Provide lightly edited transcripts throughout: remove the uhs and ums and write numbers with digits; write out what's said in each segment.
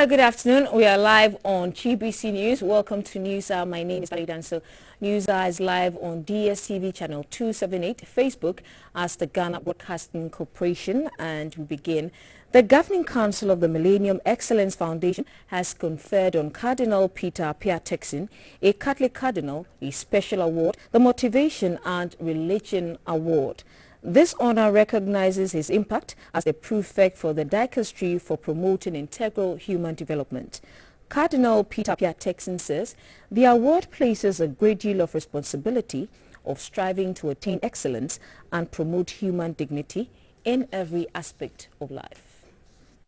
Good afternoon. We are live on GBC News. Welcome to News Hour. My name is Bagri Dam. So News Hour is live on DSTV channel 278, Facebook as the Ghana Broadcasting Corporation. And we begin. The Governing Council of the Millennium Excellence Foundation has conferred on Cardinal Peter Piatekson, a Catholic cardinal, a special award, the Motivation and Religion Award. This honor recognizes his impact as the prefect for the dicastery for promoting integral human development. Cardinal Peter Piatekson says the award places a great deal of responsibility of striving to attain excellence and promote human dignity in every aspect of life.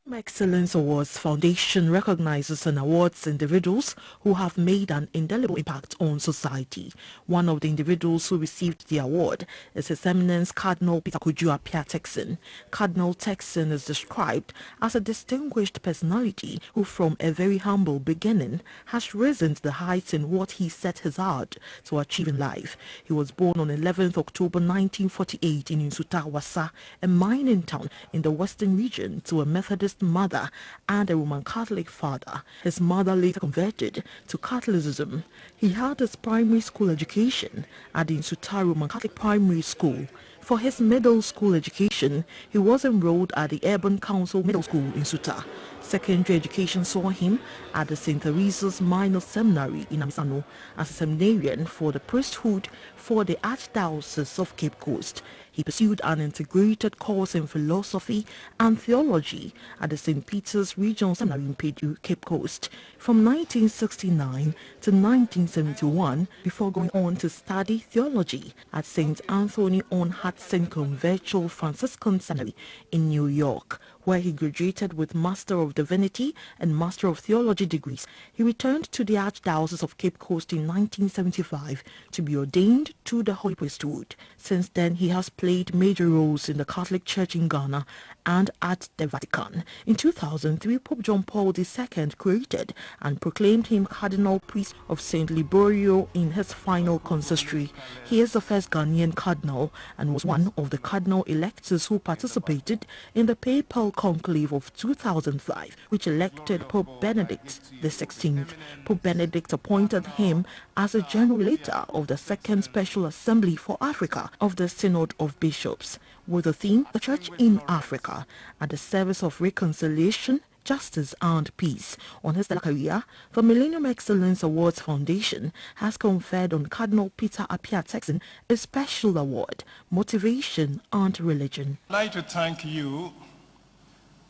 Excellence Awards Foundation recognizes and awards individuals who have made an indelible impact on society. One of the individuals who received the award is His Eminence Cardinal Peter Piatekson. Cardinal Texon is described as a distinguished personality who from a very humble beginning has risen to the heights in what he set his heart to achieve in life. He was born on 11th October 1948 in Nsuta, Wasa, a mining town in the western region, to a Methodist mother and a Roman Catholic father. His mother later converted to Catholicism. He had his primary school education at the Nsuta Roman Catholic Primary School. For his middle school education, he was enrolled at the Urban Council Middle School in Nsuta. Secondary education saw him at the St. Teresa's Minor Seminary in Amisano as a seminarian for the priesthood for the Archdiocese of Cape Coast. He pursued an integrated course in philosophy and theology at the St. Peter's Regional Seminary in Pedu, Cape Coast, from 1969 to 1971, before going on to study theology at St. Anthony on Hudson Conventual Franciscan Seminary in New York, where he graduated with Master of Divinity and Master of Theology degrees. He returned to the Archdiocese of Cape Coast in 1975 to be ordained to the Holy Priesthood. Since then, he has played major roles in the Catholic Church in Ghana and at the Vatican. In 2003, Pope John Paul II created and proclaimed him Cardinal Priest of St. Liborio in his final consistory. He is the first Ghanaian cardinal and was one of the cardinal electors who participated in the papal conclave of 2005, which elected Pope Benedict XVI. Pope Benedict appointed him as a general relator of the Second Special Assembly for Africa of the Synod of Bishops, with the theme The Church in Africa, at the service of reconciliation, justice and peace. On his career, the Millennium Excellence Awards Foundation has conferred on Cardinal Peter Piatekson a special award, Motivation and Religion. I'd like to thank you,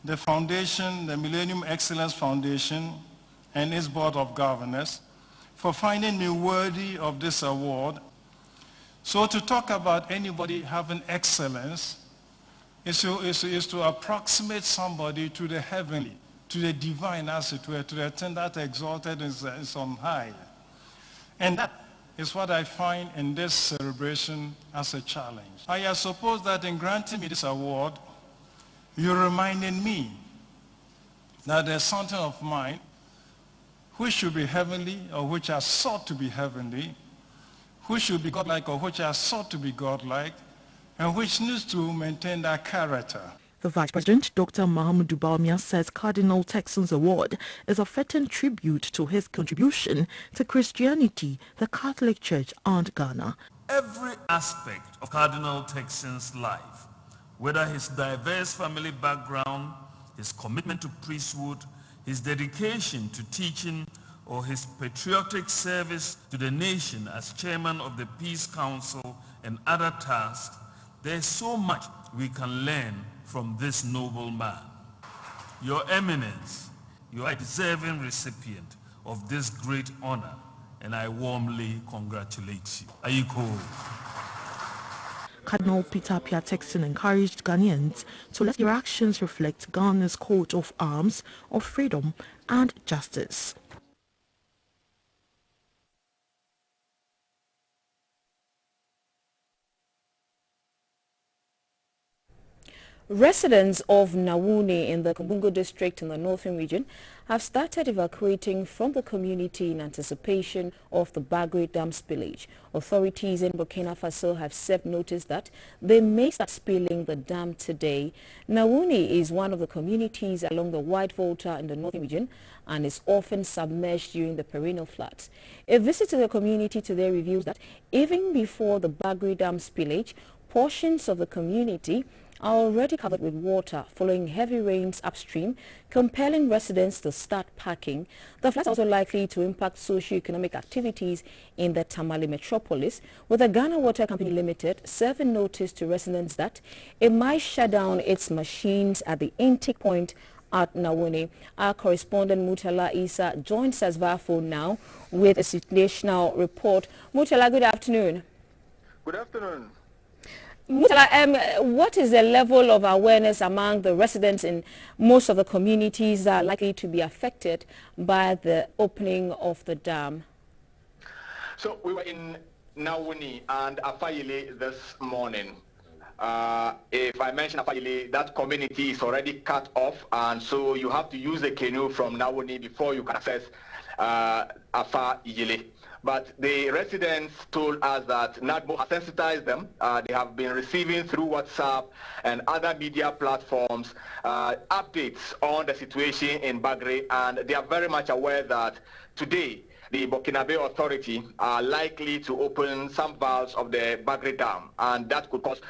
the foundation, the Millennium Excellence Foundation, and its Board of Governors, for finding me worthy of this award. So to talk about anybody having excellence is to approximate somebody to the heavenly, to the divine, as it were, to the thing that exalted is on high. And that is what I find in this celebration as a challenge. I suppose that in granting me this award, you're reminding me that there's something of mine which should be heavenly or which are sought to be heavenly, which should be godlike or which are sought to be godlike, and which needs to maintain that character. The Vice President, Dr. Mahamudu Bawumia, says Cardinal Texon's award is a fitting tribute to his contribution to Christianity, the Catholic Church and Ghana. Every aspect of Cardinal Texon's life, whether his diverse family background, his commitment to priesthood, his dedication to teaching, or his patriotic service to the nation as chairman of the Peace Council and other tasks, there's so much we can learn from this noble man. Your Eminence, you are a deserving recipient of this great honor, and I warmly congratulate you. Ayiko. Cardinal Peter Piatekson encouraged Ghanaians to let their actions reflect Ghana's coat of arms of freedom and justice. Residents of Nawuni in the Kumbungo district in the northern region have started evacuating from the community in anticipation of the Bagri Dam spillage. Authorities in Burkina Faso have served notice that they may start spilling the dam today. Nawuni is one of the communities along the White Volta in the northern region and is often submerged during the perennial floods. A visit to the community today reveals that even before the Bagri Dam spillage, portions of the community are already covered with water following heavy rains upstream, compelling residents to start packing. The floods are also likely to impact socio-economic activities in the Tamale metropolis, with the Ghana Water Company Limited serving notice to residents that it might shut down its machines at the intake point at Nawuni. Our correspondent Mutala Isa joins us via phone now with a situational report. Mutala, good afternoon. Good afternoon. Mutala, what is the level of awareness among the residents in most of the communities that are likely to be affected by the opening of the dam? So we were in Nawuni and Afayile this morning. If I mention Afayile, that community is already cut off, and so you have to use a canoe from Nawuni before you can access Afayile. But the residents told us that NADMO has sensitized them. They have been receiving through WhatsApp and other media platforms updates on the situation in Bagri, and they are very much aware that today the Burkinabe Authority are likely to open some valves of the Bagri Dam, and that could cause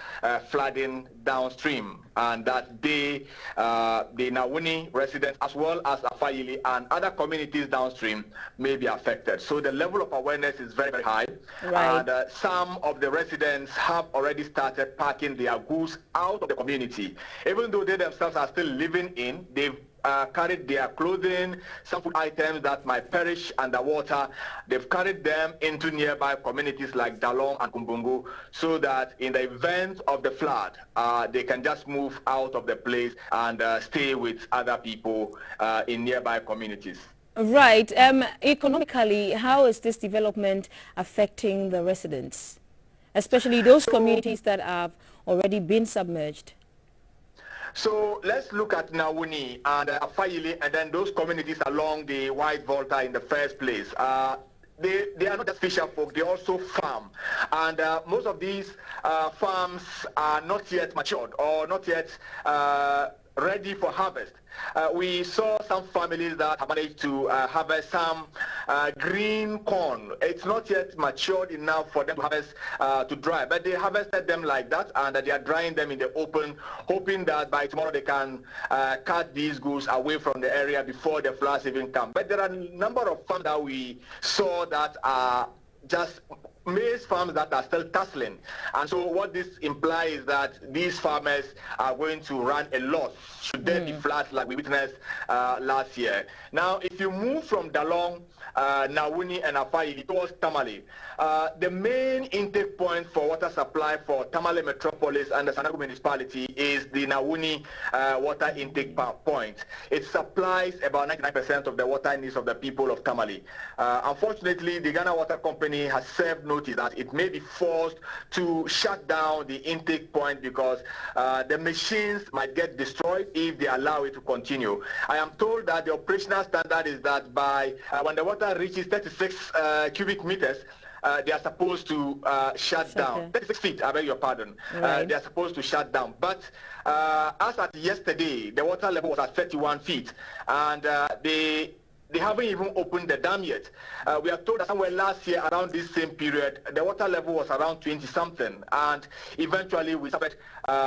flooding downstream, and that the Nawuni residents as well as Afayili and other communities downstream may be affected. So the level of awareness is very, very high. Right. And some of the residents have already started packing their goods out of the community. Even though they themselves are still living in, they've carried their clothing, some food items that might perish underwater. They've carried them into nearby communities like Dalong and Kumbungu, so that in the event of the flood, they can just move out of the place and stay with other people in nearby communities. Right. Economically, how is this development affecting the residents, especially those communities that have already been submerged? So let's look at Nawuni and Afayile and then those communities along the White Volta in the first place. They are not just fisher folk, they also farm. And most of these farms are not yet matured or not yet ready for harvest. We saw some families that have managed to harvest some green corn. It's not yet matured enough for them to harvest to dry, but they harvested them like that, and they are drying them in the open, hoping that by tomorrow they can cut these goods away from the area before the floods even come. But there are a number of farms that we saw that are just maize farms that are still tussling. And so what this implies is that these farmers are going to run a loss should there be floods like we witnessed last year. Now, if you move from Dalong, Nawuni and Afayili towards Tamale, the main intake point for water supply for Tamale Metropolis and the Sanagu municipality is the Nawuni water intake point. It supplies about 99% of the water needs of the people of Tamale. Unfortunately, the Ghana Water Company has served notice that it may be forced to shut down the intake point because the machines might get destroyed if they allow it to continue. I am told that the operational standard is that by when the water reaches 36 cubic meters, they are supposed to shut down. 36 feet, I beg your pardon. Right. They are supposed to shut down. But as at yesterday, the water level was at 31 feet, and they haven't even opened the dam yet. We are told that somewhere last year around this same period, the water level was around 20-something, and eventually we suffered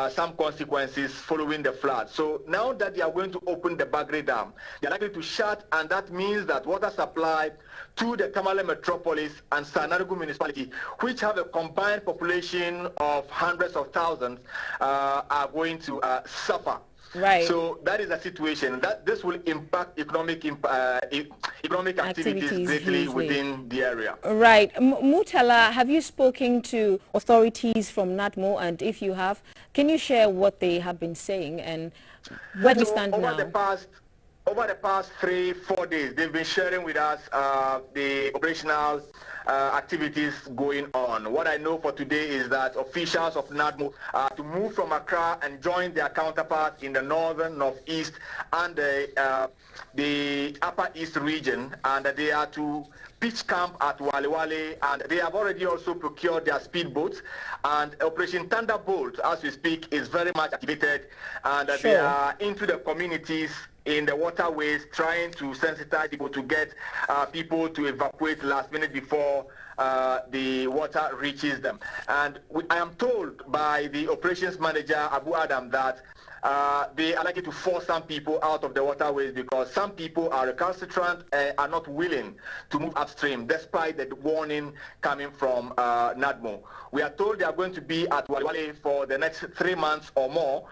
some consequences following the flood. So now that they are going to open the Bagri Dam, they are likely to shut, and that means that water supply to the Tamale Metropolis and Sanagu municipality, which have a combined population of hundreds of thousands, are going to suffer. Right. So that is the situation. That this will impact economic activities greatly within the area. Right. Mutala, have you spoken to authorities from NADMO? And if you have, can you share what they have been saying and where we stand now? Over the past 3-4 days, they've been sharing with us the operational activities going on. What I know for today is that officials of NADMO are to move from Accra and join their counterparts in the northern, northeast, and the upper east region, and they are to pitch camp at Wale, and they have already also procured their speedboats, and Operation Thunderbolt, as we speak, is very much activated, and they are into the communities in the waterways trying to sensitize people to get people to evacuate last minute before the water reaches them. And I am told by the operations manager, Abu Adam, that they are likely to force some people out of the waterways because some people are recalcitrant and are not willing to move upstream despite the warning coming from NADMO. We are told they are going to be at Wale for the next 3 months or more,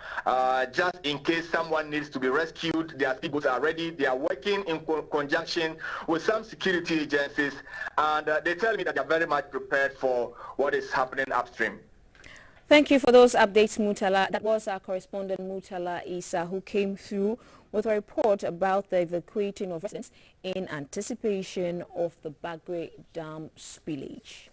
just in case someone needs to be rescued. Their speedboats are ready. They are working in conjunction with some security agencies, and they tell me that they are very much prepared for what is happening upstream. Thank you for those updates, Mutala. That was our correspondent, Mutala Isa, who came through with a report about the evacuating of residents in anticipation of the Bagri Dam spillage.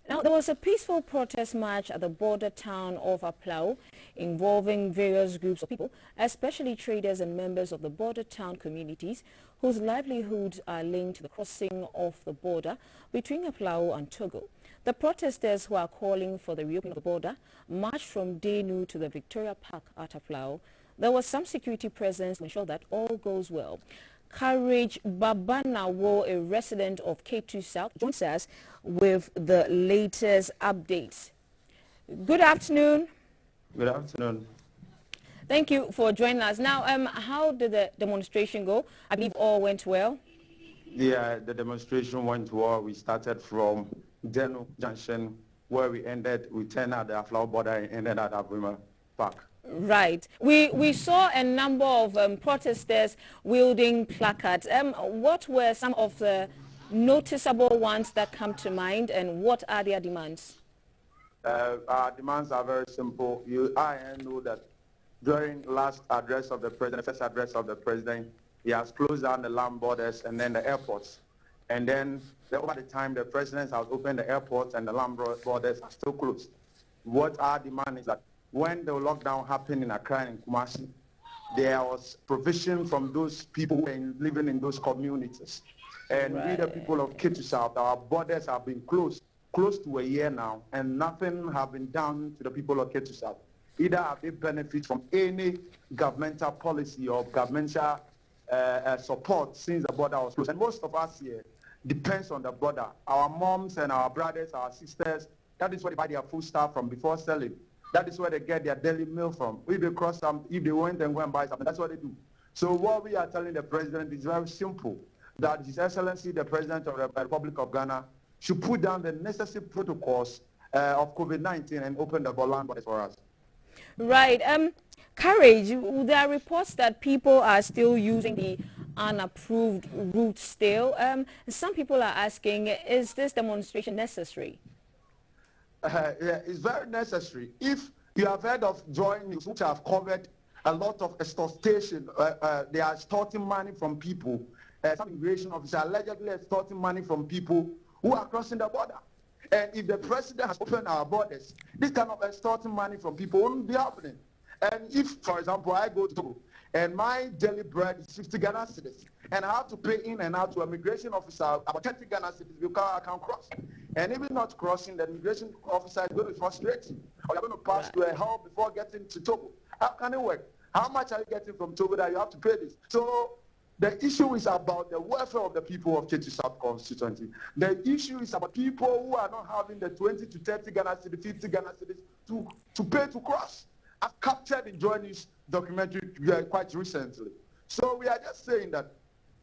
Now, there was a peaceful protest march at the border town of Aplau involving various groups of people, especially traders and members of the border town communities whose livelihoods are linked to the crossing of the border between Aplau and Togo. The protesters, who are calling for the reopening of the border, marched from Denu to the Victoria Park at Aplau. There was some security presence to ensure that all goes well. Courage Babanawo, a resident of K2 South, joins us with the latest updates. Good afternoon. Good afternoon. Thank you for joining us. Now, how did the demonstration go? I believe all went well. Yeah, the demonstration went well. We started from Denu Junction, where we turned at the Aflau border and ended at Abrima Park. Right. We saw a number of protesters wielding placards. What were some of the noticeable ones that come to mind, and what are their demands? Our demands are very simple. I know that during last address of the president, first address of the president, he has closed down the land borders and then the airports. And then over the time, the president has opened the airports and the land borders are still closed. What our demand is that when the lockdown happened in Accra and Kumasi, there was provision from those people who are living in those communities. And we, the people of K2 South, our borders have been closed close to a year now, and nothing has been done to the people of K2 South. Either have they benefit from any governmental policy or governmental support since the border was closed. And most of us here depends on the border. Our moms and our brothers, our sisters, that is where they buy their food stuff from before selling. That is where they get their daily meal from. If they cross some, if they went and go and buy something, that's what they do. So what we are telling the president is very simple, that His Excellency, the President of the Republic of Ghana, should put down the necessary protocols of COVID-19 and open the land borders for us. Right. Courage, there are reports that people are still using the unapproved route still. Some people are asking, is this demonstration necessary? Yeah, it's very necessary. If you have heard of Joy News, which have covered a lot of extortion, they are extorting money from people. Some immigration officers allegedly extorting money from people who are crossing the border. And if the president has opened our borders, this kind of extorting money from people won't be happening. And if, for example, I go to Togo and my daily bread is 50 Ghana cedis, and I have to pay in and out to an immigration officer about 30 Ghana cedis because I can't cross. And even not crossing, the immigration officer is going to be frustrating. Or you're going to pass to a hall before getting to Togo. How can it work? How much are you getting from Togo that you have to pay this? So the issue is about the welfare of the people of K2 South constituency. The issue is about people who are not having the 20 to 30 Ghana cedis, 50 Ghana cedis to pay to cross. I've captured in Joy News documentary quite recently. So we are just saying that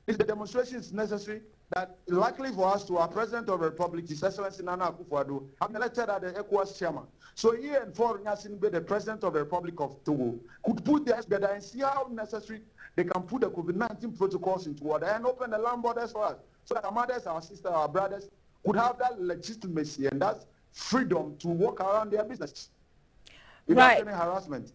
if the demonstration is necessary, that likely for us to our President of the Republic, His Excellency Nana Akufo-Addo, I'm elected as the ECOWAS chairman. So here in Foreign Yasinbe, the President of the Republic of Togo, could put their together and see how necessary they can put the COVID-19 protocols into order and open the land borders for us, so that our mothers, our sisters, our brothers could have that legitimacy and that freedom to walk around their business without any harassment.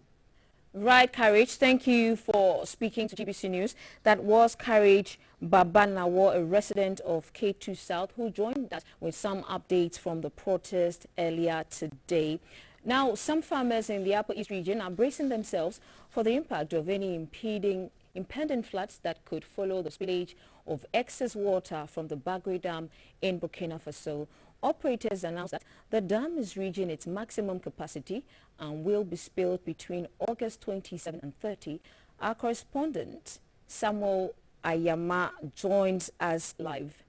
Right, Courage. Thank you for speaking to GBC News. That was Courage Babanawo, a resident of K2 South, who joined us with some updates from the protest earlier today. Now, some farmers in the Upper East region are bracing themselves for the impact of any impending floods that could follow the spillage of excess water from the Bagri Dam in Burkina Faso. Operators announced that the dam is reaching its maximum capacity and will be spilled between August 27 and 30. Our correspondent, Samuel Ayama, joins us live.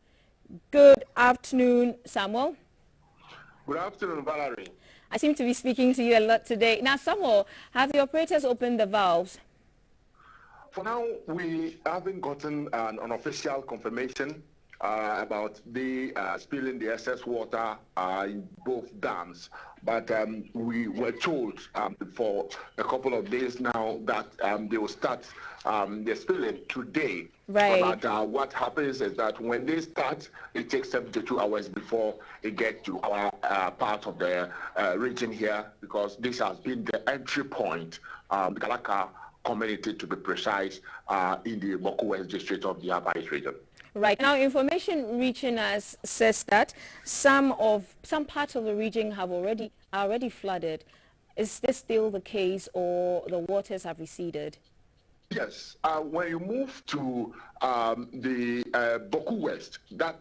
Good afternoon, Samuel. Good afternoon, Valerie. I seem to be speaking to you a lot today. Now, Samuel, have the operators opened the valves? For now, we haven't gotten an unofficial confirmation about the spilling the excess water in both dams. But we were told for a couple of days now that they will start the spilling today. Right. But what happens is that when they start, it takes 72 hours before it gets to our part of the region here, because this has been the entry point, the Galaka community to be precise, in the Boko West district of the Upper East region. Right. Now, information reaching us says that some parts of the region have already flooded. Is this still the case, or the waters have receded? Yes, when you move to the Boko West, that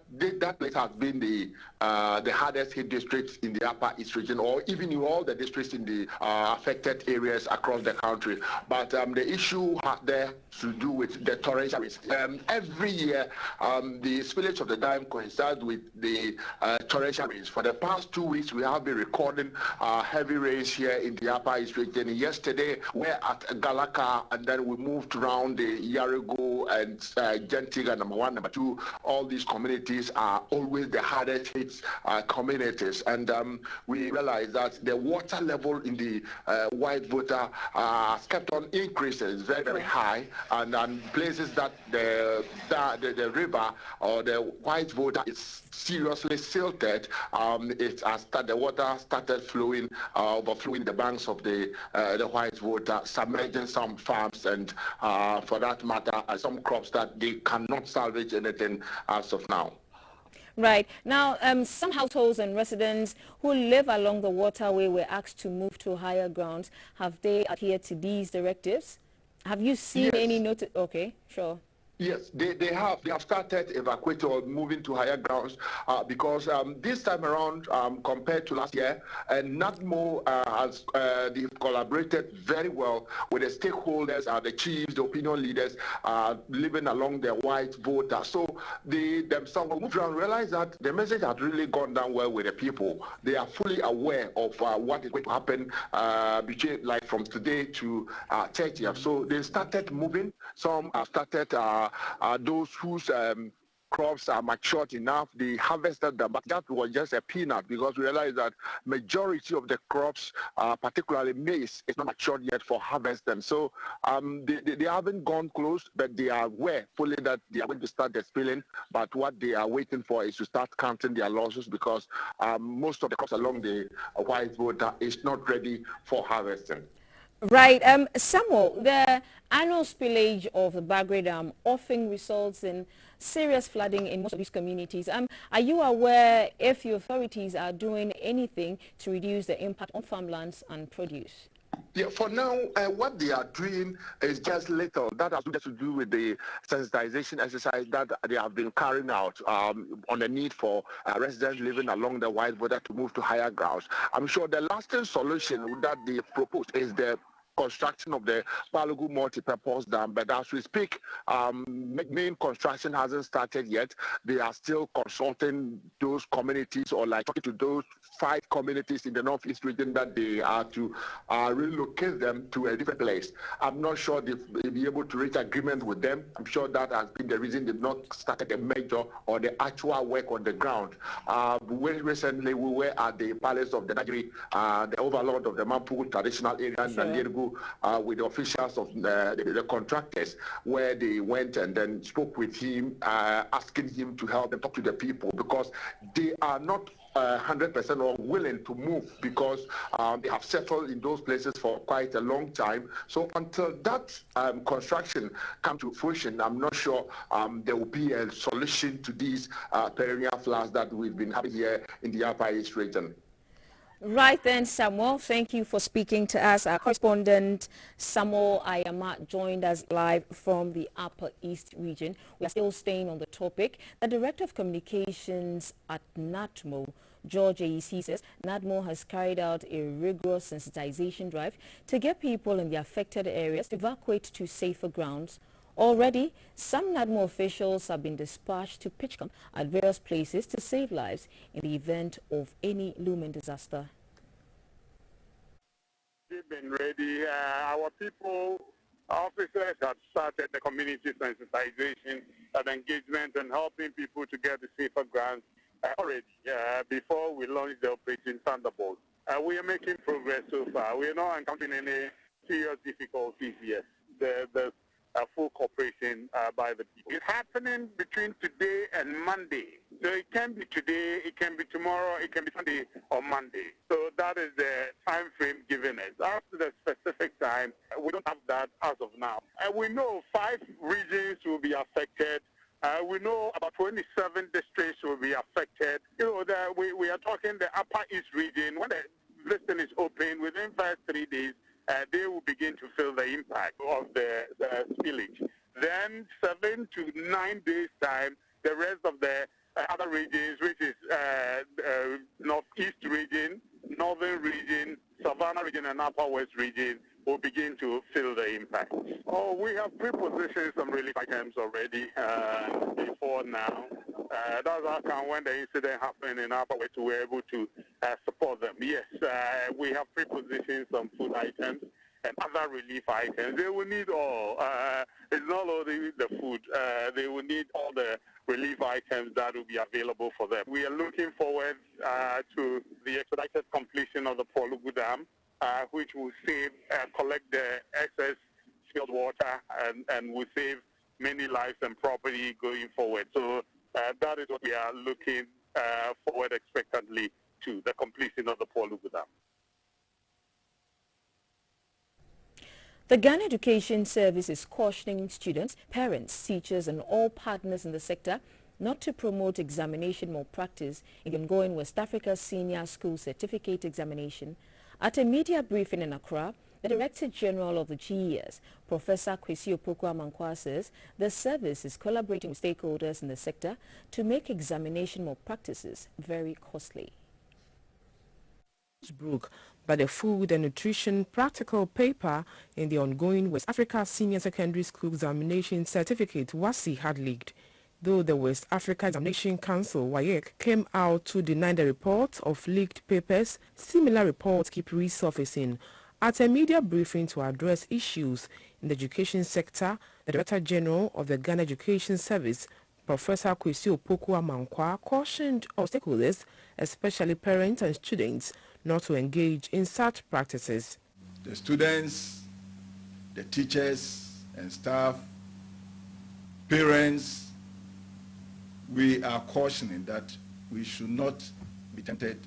place has been the hardest hit district in the Upper East region, or even in all the districts in the affected areas across the country. But the issue there to do with the torrential rains. Every year, the spillage of the dam coincides with the torrential rains. For the past 2 weeks, we have been recording heavy rains here in the Upper East region. Yesterday, we're at Galaka, and then we moved around the Yarigo and Gentiga, number 1, number 2. All these communities are always the hardest hit communities, and we realize that the water level in the white water has kept on increasing. It's very, very high, and places that the river or the white water is seriously silted, the water started flowing, overflowing the banks of the white water, submerging some farms, and for that matter, some crops that they cannot salvage anything as of now. Right. Now, some households and residents who live along the waterway were asked to move to higher grounds. Have they adhered to these directives? Have you seen any notice? Okay, sure. Yes, they have started evacuating or moving to higher grounds because this time around, compared to last year, and NADMO has they've collaborated very well with the stakeholders, the chiefs, the opinion leaders living along the white water. So they themselves moved around, realized that the message had really gone down well with the people. They are fully aware of what is going to happen between, like, from today to 30th. So they started moving. Some started. Those whose crops are matured enough, they harvested them, but that was just a peanut, because we realized that majority of the crops, particularly maize, is not matured yet for harvesting. So they haven't gone close, but they are aware fully that they are going to start the spilling. But what they are waiting for is to start counting their losses, because most of the crops along the white water is not ready for harvesting. Right. Samuel, the annual spillage of the Bagri Dam often results in serious flooding in most of these communities. Are you aware if the authorities are doing anything to reduce the impact on farmlands and produce? Yeah, for now, what they are doing is just little. That has to do with the sensitization exercise that they have been carrying out on the need for residents living along the white water to move to higher grounds. I'm sure the lasting solution that they proposed is the construction of the Balogu multi-purpose dam, but as we speak, main construction hasn't started yet. They are still consulting those communities, or like talking to those 5 communities in the Northeast region that they are to relocate them to a different place. I'm not sure they'll be able to reach agreement with them. I'm sure that has been the reason they've not started the major or the actual work on the ground. Recently, we were at the palace of the Bagri, the overlord of the Mampu traditional area, and rendezvous with the officials of the contractors, where they went and then spoke with him, asking him to help them talk to the people, because they are not 100% or willing to move, because they have settled in those places for quite a long time. So until that construction comes to fruition, I'm not sure there will be a solution to these perennial floods that we've been having here in the Upper East region. Right then, Samuel, thank you for speaking to us. Our correspondent Samuel Ayama joined us live from the Upper East region. We are still staying on the topic. The Director of Communications at NATMO, George AEC, says NATMO has carried out a rigorous sensitization drive to get people in the affected areas to evacuate to safer grounds. Already, some NATMO officials have been dispatched to Pitchcom at various places to save lives in the event of any looming disaster. We've been ready. Our people, officers have started the community sensitization and engagement and helping people to get to safer grounds already before we launch the Operation Thunderbolt. We are making progress so far. We are not encountering any serious difficulties yet. There's full cooperation by the people. It's happening between today and Monday. So it can be today, it can be tomorrow, it can be Sunday or Monday. So that is the time frame given us. After the specific time, we don't have that as of now. We know 5 regions will be affected. We know about 27 districts will be affected. You know, we are talking the Upper East region. When the listing is open, within 3 days, they will begin to feel the impact of the spillage. Then 7 to 9 days time, the rest of the other regions, which is Northeast region, Northern region, Savannah region, and Upper West region, will begin to feel the impact. Oh, we have pre-positioned some relief items already before now. That's how come when the incident happened in Upper West, we were able to support them. Yes, we have pre-positioned some food items and other relief items. They will need all. It's not only the food. They will need all the relief items that will be available for them. We are looking forward to the expedited completion of the Bagri Dam, which will save, collect the excess spilled water and will save many lives and property going forward. So that is what we are looking forward expectantly to, the completion of the Bagri Dam. The Ghana Education Service is cautioning students, parents, teachers and all partners in the sector not to promote examination malpractice in the ongoing West Africa Senior School Certificate Examination. At a media briefing in Accra, the Director General of the GES, Professor Kwesi Opoku-Amankwa, says the service is collaborating with stakeholders in the sector to make examination malpractices very costly. Broke by the Food and Nutrition Practical Paper in the ongoing West Africa Senior Secondary School Examination Certificate WASSCE had leaked. Though the West Africa Examination Council WAEC came out to deny the report of leaked papers, similar reports keep resurfacing. At a media briefing to address issues in the education sector, the Director General of the Ghana Education Service, Professor Kwesi Opoku-Amankwa, cautioned all stakeholders, especially parents and students, not to engage in such practices. The students, the teachers and staff, parents, we are cautioning that we should not be tempted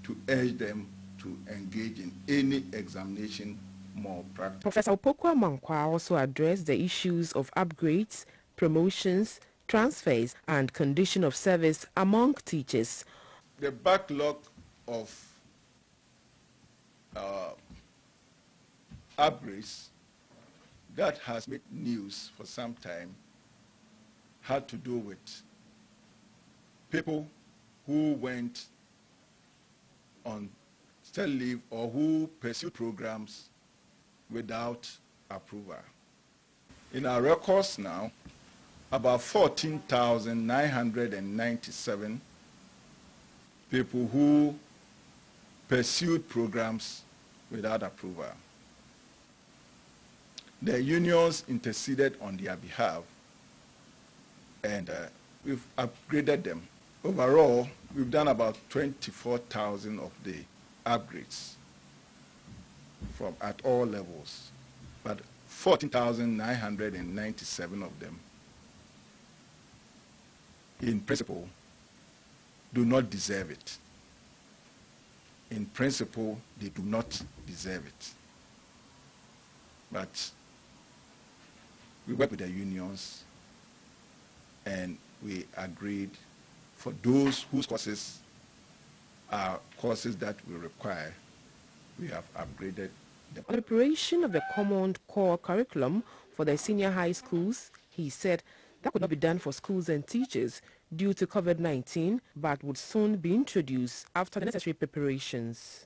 to urge them to engage in any examination malpractice. Professor Opoku-Amankwa also addressed the issues of upgrades, promotions, transfers and condition of service among teachers. The backlog of upgrades that has made news for some time had to do with people who went on study leave or who pursued programs without approval. In our records now, about 14,997 people who pursued programs without approval. The unions interceded on their behalf and we've upgraded them. Overall, we've done about 24,000 of the upgrades. from at all levels, but 14,997 of them, in principle, do not deserve it. In principle, they do not deserve it. But we work with the unions, and we agreed for those whose courses are courses that we require, we have upgraded them. On the preparation of the common core curriculum for the senior high schools, he said that could not be done for schools and teachers due to COVID-19, but would soon be introduced after the necessary preparations.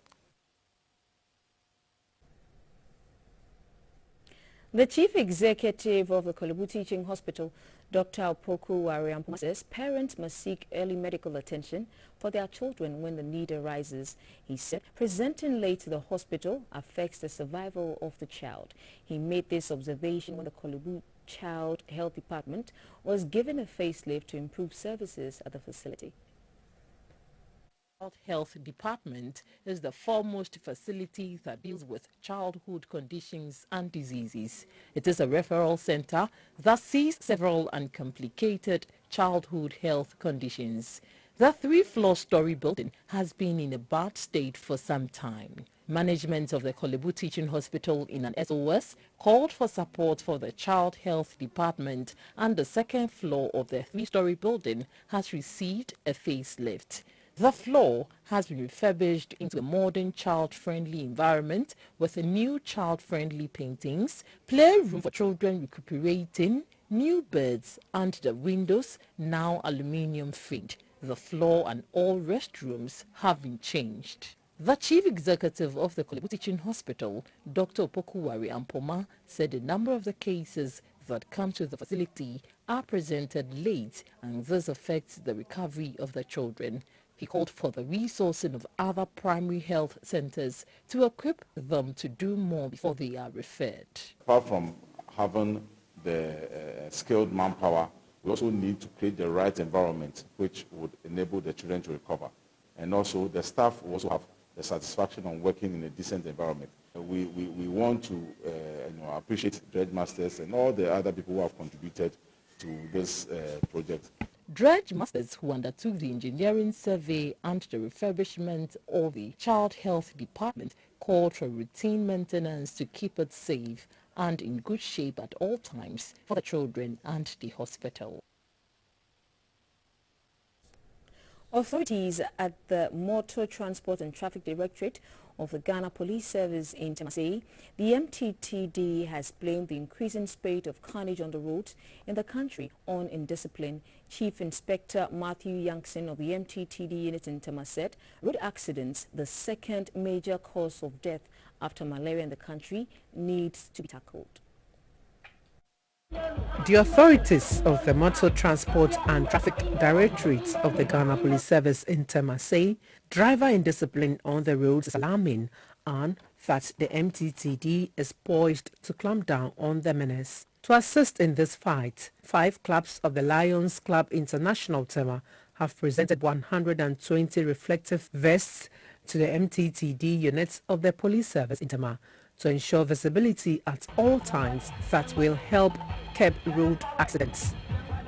The Chief Executive of the Kolebu Teaching Hospital, Dr. Opoku Wariampoma, says parents must seek early medical attention for their children when the need arises. He said presenting late to the hospital affects the survival of the child. He made this observation when the Kolebu Child Health Department was given a facelift to improve services at the facility. Health Department is the foremost facility that deals with childhood conditions and diseases. It is a referral center that sees several uncomplicated childhood health conditions. The 3-floor-story building has been in a bad state for some time. Management of the Kolebu Teaching Hospital in an SOS called for support for the Child Health Department, and the second floor of the 3-story building has received a facelift. The floor has been refurbished into a modern child-friendly environment with new child-friendly paintings, playroom for children recuperating, new beds, and the windows now aluminium framed. The floor and all restrooms have been changed. The Chief Executive of the Kolebu Teaching Hospital, Dr. Opoku Wariampoma, said the number of the cases that come to the facility are presented late, and this affects the recovery of the children. He called for the resourcing of other primary health centers to equip them to do more before they are referred. Apart from having the skilled manpower, we also need to create the right environment which would enable the children to recover. And also the staff will also have the satisfaction on working in a decent environment. We want to appreciate Dredge Masters and all the other people who have contributed to this project. Dredge Masters, who undertook the engineering survey and the refurbishment of the Child Health Department, called for routine maintenance to keep it safe and in good shape at all times for the children and the hospital. Authorities at the Motor Transport and Traffic Directorate of the Ghana Police Service in Tema say the MTTD has blamed the increasing spate of carnage on the roads in the country on indiscipline. Chief Inspector Matthew Youngson of the MTTD unit in Tema said road accidents, the second major cause of death after malaria in the country, needs to be tackled. The authorities of the Motor Transport and Traffic Directorate of the Ghana Police Service in Tema say driver indiscipline on the roads is alarming, and that the MTTD is poised to clamp down on the menace. To assist in this fight, 5 clubs of the Lions Club International Tema have presented 120 reflective vests to the MTTD units of the police service in Tema to ensure visibility at all times that will help curb road accidents.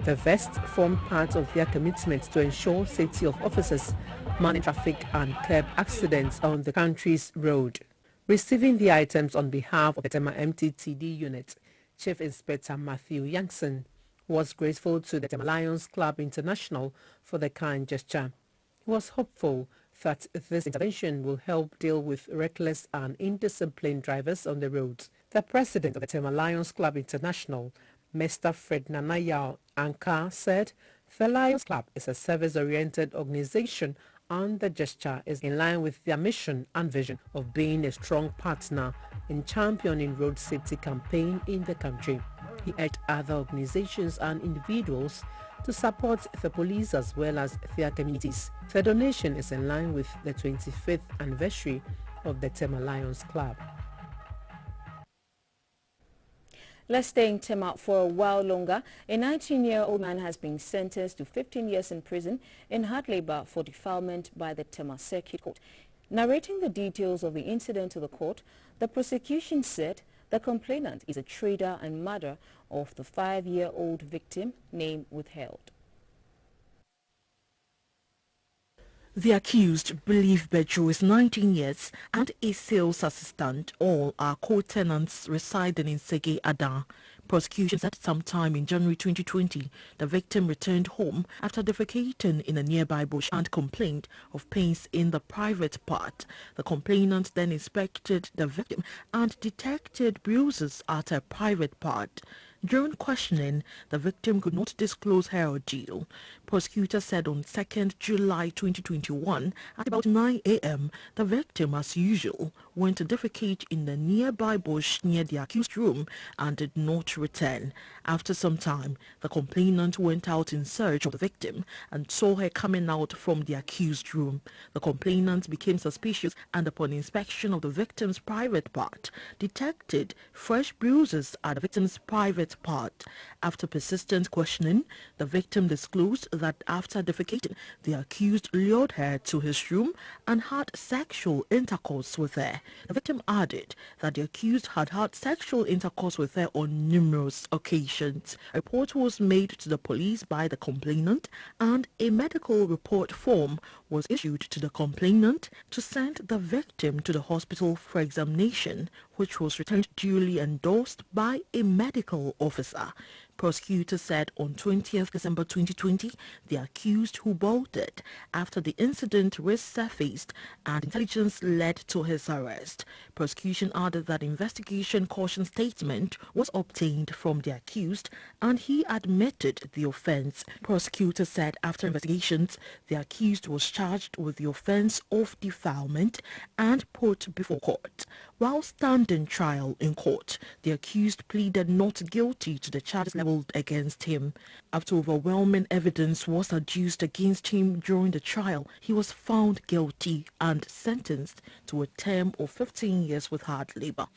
The vests form part of their commitment to ensure safety of officers manage traffic and curb accidents on the country's road. Receiving the items on behalf of the Tema MTTD unit, Chief Inspector Matthew Youngson was grateful to the Tema Lions Club International for the kind gesture. He was hopeful that this intervention will help deal with reckless and indisciplined drivers on the roads. The president of the Tema Lions Club International, Mr. Fred Nanayao Anka, said the Lions Club is a service-oriented organization and the gesture is in line with their mission and vision of being a strong partner in championing road safety campaign in the country. He urged other organizations and individuals to support the police as well as their communities. The donation is in line with the 25th anniversary of the Tema Lions Club. Let's stay in Tema for a while longer. A 19-year-old man has been sentenced to 15 years in prison in hard labor for defilement by the Tema Circuit Court. Narrating the details of the incident to the court, The prosecution said the complainant is a trader and mother of the 5-year-old victim, name withheld. The accused, Believe Bejo, is 19 years and a sales assistant. All are co-tenants residing in Sege Ada. Prosecution said sometime in January 2020, the victim returned home after defecating in a nearby bush and complained of pains in the private part. The complainant then inspected the victim and detected bruises at her private part. During questioning, the victim could not disclose her ordeal. Prosecutor said on 2nd July 2021, at about 9 a.m., the victim, as usual, went to defecate in the nearby bush near the accused room and did not return. After some time, the complainant went out in search of the victim and saw her coming out from the accused room. The complainant became suspicious and, upon inspection of the victim's private part, detected fresh bruises at the victim's private part. After persistent questioning, the victim disclosed that after defecating, the accused lured her to his room and had sexual intercourse with her. The victim added that the accused had had sexual intercourse with her on numerous occasions. A report was made to the police by the complainant and a medical report form was issued to the complainant to send the victim to the hospital for examination, which was returned duly endorsed by a medical officer. Prosecutor said on 20th December 2020, the accused who bolted after the incident resurfaced and intelligence led to his arrest. Prosecution added that investigation caution statement was obtained from the accused and he admitted the offense. Prosecutor said after investigations, the accused was charged with the offense of defilement and put before court. While standing trial in court, the accused pleaded not guilty to the charges leveled against him. After overwhelming evidence was adduced against him during the trial, he was found guilty and sentenced to a term of 15 years with hard labor.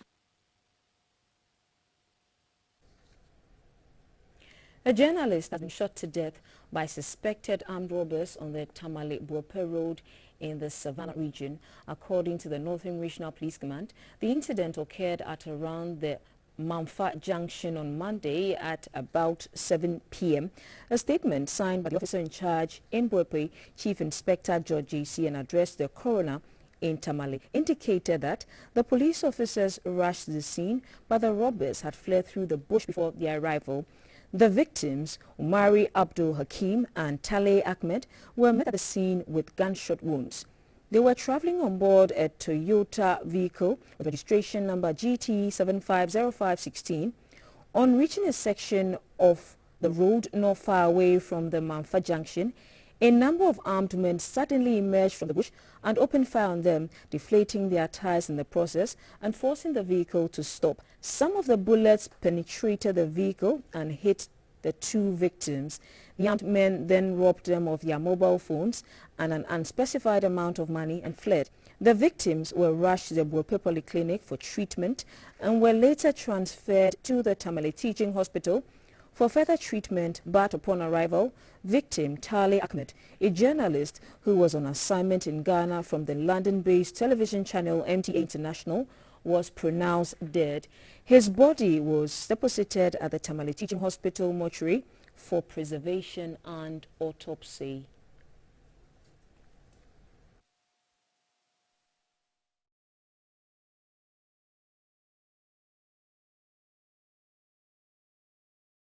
A journalist has been shot to death by suspected armed robbers on the Tamale-Buope Road in the Savannah region. According to the Northern Regional Police Command, the incident occurred at around the Mamfa Junction on Monday at about 7 p.m. A statement signed by the officer in charge in Buope, Chief Inspector George GBC, and addressed the coroner in Tamale, indicated that the police officers rushed the scene, but the robbers had fled through the bush before their arrival. The victims, Umari Abdul Hakim and Taleh Ahmed, were met at the scene with gunshot wounds. They were traveling on board a Toyota vehicle with registration number GT 750516. On reaching a section of the road not far away from the Mamfa Junction, a number of armed men suddenly emerged from the bush and opened fire on them, deflating their tires in the process and forcing the vehicle to stop. Some of the bullets penetrated the vehicle and hit the two victims. The armed men then robbed them of their mobile phones and an unspecified amount of money and fled. The victims were rushed to the Buope Polyclinic for treatment and were later transferred to the Tamale Teaching Hospital for further treatment, but upon arrival, victim Taleh Ahmed, a journalist who was on assignment in Ghana from the London-based television channel MTA International, was pronounced dead. His body was deposited at the Tamale Teaching Hospital mortuary for preservation and autopsy.